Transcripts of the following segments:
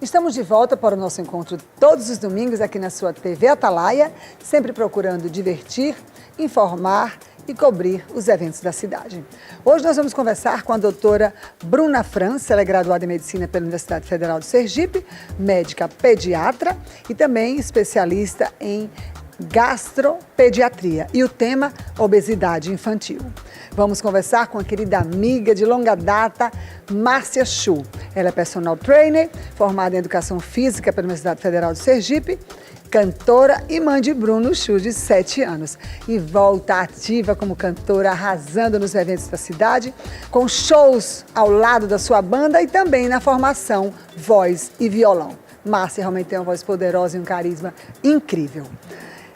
Estamos de volta para o nosso encontro todos os domingos aqui na sua TV Atalaia, sempre procurando divertir, informar e cobrir os eventos da cidade. Hoje nós vamos conversar com a doutora Bruna França, ela é graduada em Medicina pela Universidade Federal de Sergipe, médica pediatra e também especialista em gastropediatria e o tema obesidade infantil. Vamos conversar com a querida amiga de longa data, Márcia Chu. Ela é personal trainer, formada em Educação Física pela Universidade Federal de Sergipe, cantora e mãe de Bruno Chu, de 7 anos. E volta ativa como cantora, arrasando nos eventos da cidade, com shows ao lado da sua banda e também na formação voz e violão. Márcia realmente tem uma voz poderosa e um carisma incrível.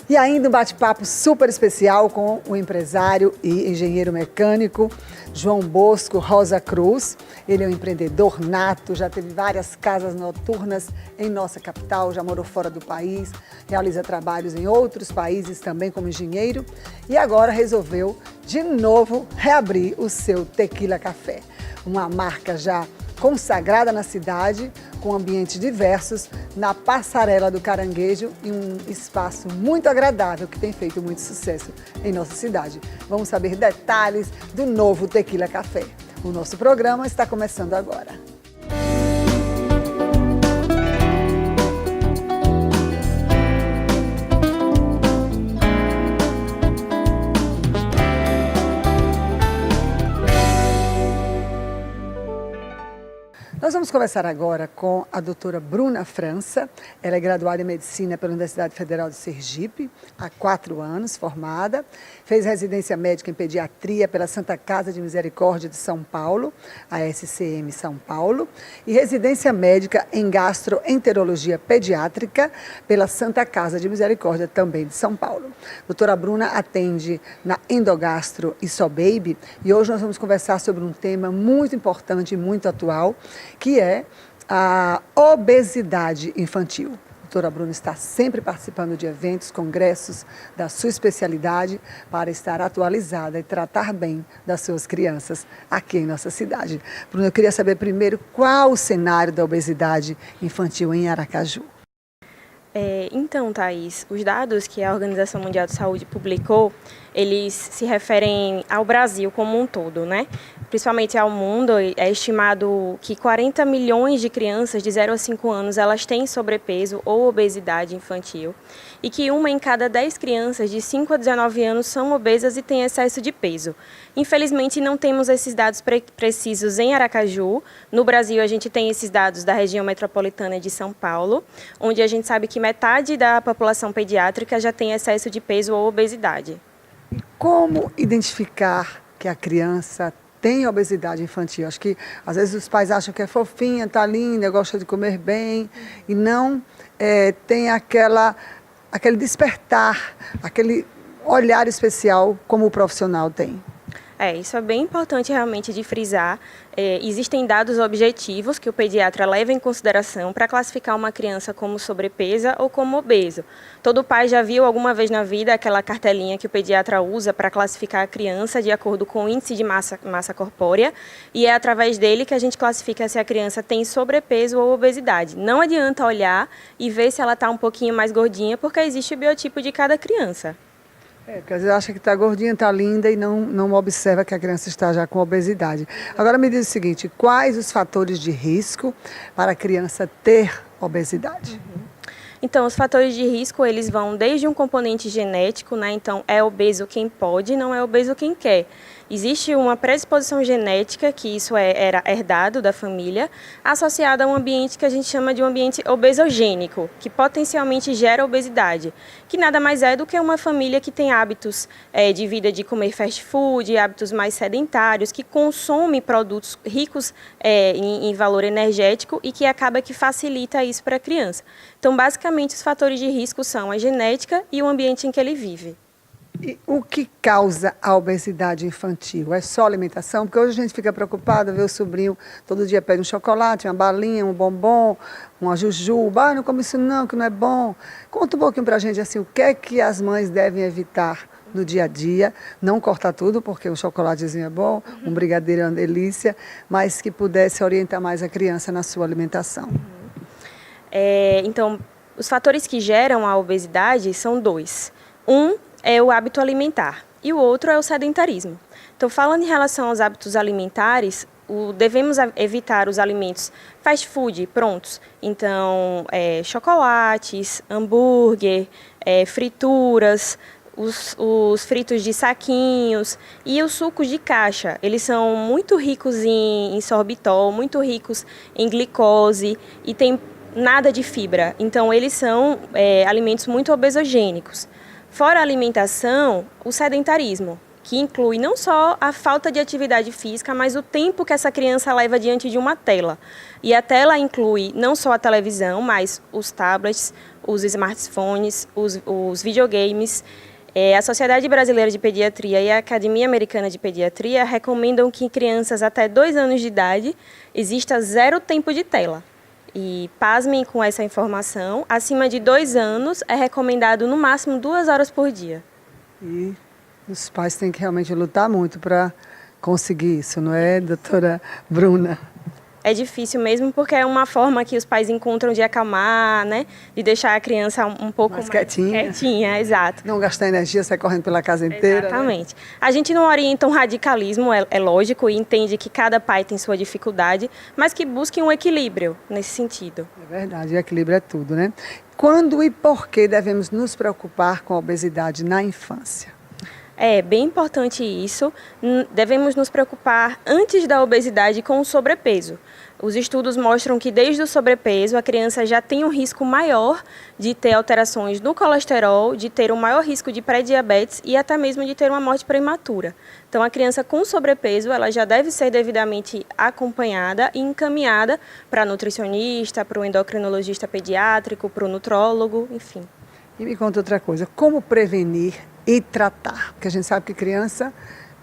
E ainda um bate-papo super especial com o empresário e engenheiro mecânico João Bosco Rosa Cruz. Ele é um empreendedor nato, já teve várias casas noturnas em nossa capital, já morou fora do país, realiza trabalhos em outros países também como engenheiro e agora resolveu de novo reabrir o seu Tequila Café, uma marca já consagrada na cidade, com ambientes diversos, na Passarela do Caranguejo e um espaço muito agradável que tem feito muito sucesso em nossa cidade. Vamos saber detalhes do novo Tequila Café. O nosso programa está começando agora. Nós vamos conversar agora com a doutora Bruna França. Ela é graduada em Medicina pela Universidade Federal de Sergipe, há 4 anos, formada. Fez residência médica em Pediatria pela Santa Casa de Misericórdia de São Paulo, a SCM São Paulo, e residência médica em Gastroenterologia Pediátrica pela Santa Casa de Misericórdia, também de São Paulo. Doutora Bruna atende na Endogastro e Sobaby, e hoje nós vamos conversar sobre um tema muito importante e muito atual, que é a obesidade infantil. A doutora Bruna está sempre participando de eventos, congressos da sua especialidade para estar atualizada e tratar bem das suas crianças aqui em nossa cidade. Bruna, eu queria saber primeiro qual o cenário da obesidade infantil em Aracaju. Então, Thaís, os dados que a Organização Mundial de Saúde publicou, eles se referem ao Brasil como um todo, né? Principalmente ao mundo, é estimado que 40 milhões de crianças de 0 a 5 anos, elas têm sobrepeso ou obesidade infantil, e que 1 em cada 10 crianças de 5 a 19 anos são obesas e têm excesso de peso. Infelizmente, não temos esses dados precisos em Aracaju. No Brasil, a gente tem esses dados da região metropolitana de São Paulo, onde a gente sabe que metade da população pediátrica já tem excesso de peso ou obesidade. Como identificar que a criança tem obesidade infantil? Acho que às vezes os pais acham que é fofinha, tá linda, gosta de comer bem e não tem aquele despertar, aquele olhar especial como o profissional tem. Isso é bem importante realmente de frisar. Existem dados objetivos que o pediatra leva em consideração para classificar uma criança como sobrepesa ou como obeso. Todo pai já viu alguma vez na vida aquela cartelinha que o pediatra usa para classificar a criança de acordo com o índice de massa corpórea, e é através dele que a gente classifica se a criança tem sobrepeso ou obesidade. Não adianta olhar e ver se ela está um pouquinho mais gordinha, porque existe o biotipo de cada criança. Porque às vezes acha que está gordinha, está linda e não observa que a criança está já com obesidade. Agora me diz o seguinte, quais os fatores de risco para a criança ter obesidade? Então, os fatores de risco, eles vão desde um componente genético, né? Então, é obeso quem pode, não é obeso quem quer. Existe uma predisposição genética, que isso era herdado da família, associada a um ambiente que a gente chama de um ambiente obesogênico, que potencialmente gera obesidade, que nada mais é do que uma família que tem hábitos de vida de comer fast food, hábitos mais sedentários, que consome produtos ricos em valor energético e que acaba que facilita isso para a criança. Então, basicamente, os fatores de risco são a genética e o ambiente em que ele vive. E o que causa a obesidade infantil? É só alimentação? Porque hoje a gente fica preocupada, ver o sobrinho todo dia pede um chocolate, uma balinha, um bombom, uma jujuba. Não come isso não, que não é bom. Conta um pouquinho pra gente assim, o que é que as mães devem evitar no dia a dia, não cortar tudo, porque um chocolatezinho é bom, um brigadeiro é uma delícia, mas que pudesse orientar mais a criança na sua alimentação. Então, os fatores que geram a obesidade são dois. Um é o hábito alimentar e o outro é o sedentarismo. Então, falando em relação aos hábitos alimentares, devemos evitar os alimentos fast food prontos. Então, chocolates, hambúrguer, frituras, os fritos de saquinhos e os sucos de caixa. Eles são muito ricos em sorbitol, muito ricos em glicose e tem nada de fibra. Então, eles são alimentos muito obesogênicos. Fora a alimentação, o sedentarismo, que inclui não só a falta de atividade física, mas o tempo que essa criança leva diante de uma tela. E a tela inclui não só a televisão, mas os tablets, os smartphones, os videogames. A Sociedade Brasileira de Pediatria e a Academia Americana de Pediatria recomendam que em crianças até 2 anos de idade exista 0 tempo de tela. E pasmem com essa informação, acima de 2 anos é recomendado no máximo 2 horas por dia. E os pais têm que realmente lutar muito para conseguir isso, não é, doutora Bruna? É difícil mesmo porque é uma forma que os pais encontram de acalmar, né? De deixar a criança um pouco mais quietinha, exato. Não gastar energia, sair correndo pela casa inteira. Exatamente. Né? A gente não orienta um radicalismo, é lógico, e entende que cada pai tem sua dificuldade, mas que busque um equilíbrio nesse sentido. É verdade, o equilíbrio é tudo, né? Quando e por que devemos nos preocupar com a obesidade na infância? É bem importante isso. Devemos nos preocupar antes da obesidade com o sobrepeso. Os estudos mostram que desde o sobrepeso a criança já tem um risco maior de ter alterações no colesterol, de ter um maior risco de pré-diabetes e até mesmo de ter uma morte prematura. Então a criança com sobrepeso ela já deve ser devidamente acompanhada e encaminhada para nutricionista, para o endocrinologista pediátrico, para o nutrólogo, enfim. E me conta outra coisa, como prevenir e tratar? Porque a gente sabe que criança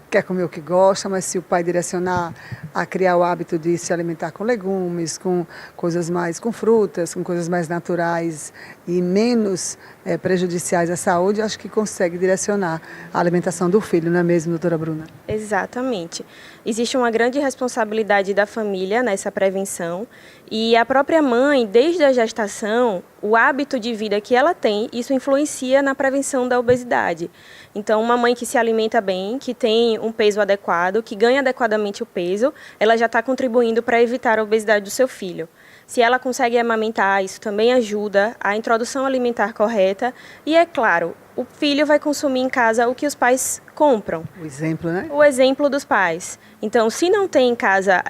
quer comer o que gosta, mas se o pai direcionar a criar o hábito de se alimentar com legumes, com coisas mais, com frutas, com coisas mais naturais e menos prejudiciais à saúde, acho que consegue direcionar a alimentação do filho, não é mesmo, doutora Bruna? Exatamente. Existe uma grande responsabilidade da família nessa prevenção e a própria mãe, desde a gestação, o hábito de vida que ela tem, isso influencia na prevenção da obesidade. Então, uma mãe que se alimenta bem, que tem um peso adequado, que ganha adequadamente o peso, ela já está contribuindo para evitar a obesidade do seu filho. Se ela consegue amamentar, isso também ajuda a introdução alimentar correta. E, é claro, o filho vai consumir em casa o que os pais compram. O exemplo, né? O exemplo dos pais. Então, se não tem em casa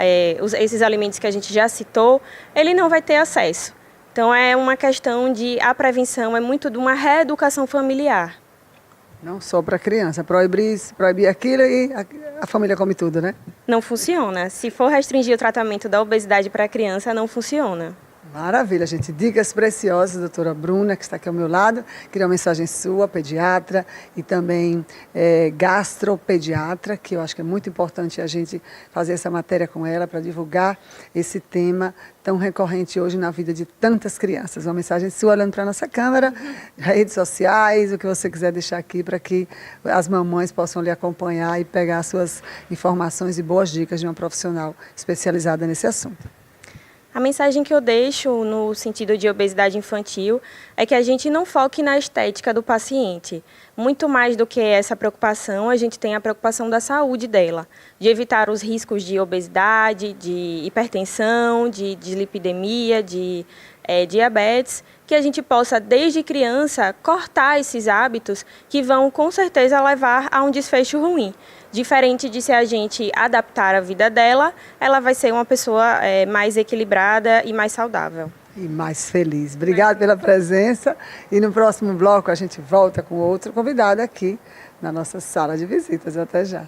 esses alimentos que a gente já citou, ele não vai ter acesso. Então, é uma questão a prevenção é muito de uma reeducação familiar. Não só para a criança, proibir aquilo e a família come tudo, né? Não funciona. Se for restringir o tratamento da obesidade para a criança, não funciona. Maravilha, gente. Dicas preciosas, doutora Bruna, que está aqui ao meu lado. Queria uma mensagem sua, pediatra e também gastropediatra, que eu acho que é muito importante a gente fazer essa matéria com ela para divulgar esse tema tão recorrente hoje na vida de tantas crianças. Uma mensagem sua olhando para a nossa câmera, redes sociais, o que você quiser deixar aqui para que as mamães possam lhe acompanhar e pegar suas informações e boas dicas de uma profissional especializada nesse assunto. A mensagem que eu deixo no sentido de obesidade infantil é que a gente não foque na estética do paciente. Muito mais do que essa preocupação, a gente tem a preocupação da saúde dela, de evitar os riscos de obesidade, de hipertensão, de dislipidemia, de diabetes, que a gente possa, desde criança, cortar esses hábitos que vão, com certeza, levar a um desfecho ruim. Diferente de se a gente adaptar a vida dela, ela vai ser uma pessoa mais equilibrada e mais saudável. E mais feliz. Obrigada pela presença. E no próximo bloco a gente volta com outro convidado aqui na nossa sala de visitas. Até já.